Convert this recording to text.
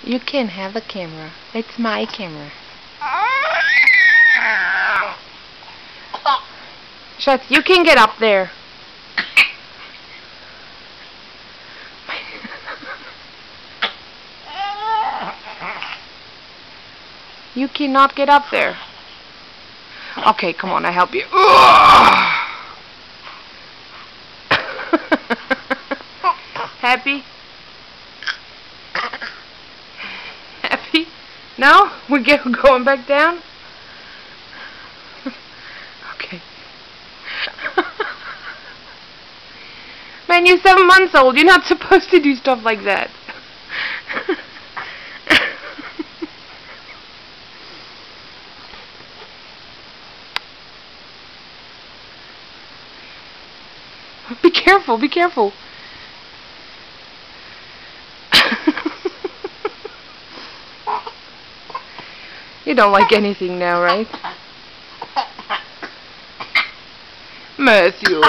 You can have a camera. It's my camera. Shut. You can get up there. You cannot get up there. Okay, come on, I help you. Happy? Happy? No? We're going back down? Okay. Man, you're 7 months old. You're not supposed to do stuff like that. Be careful, be careful. You don't like anything now, right? Matthew.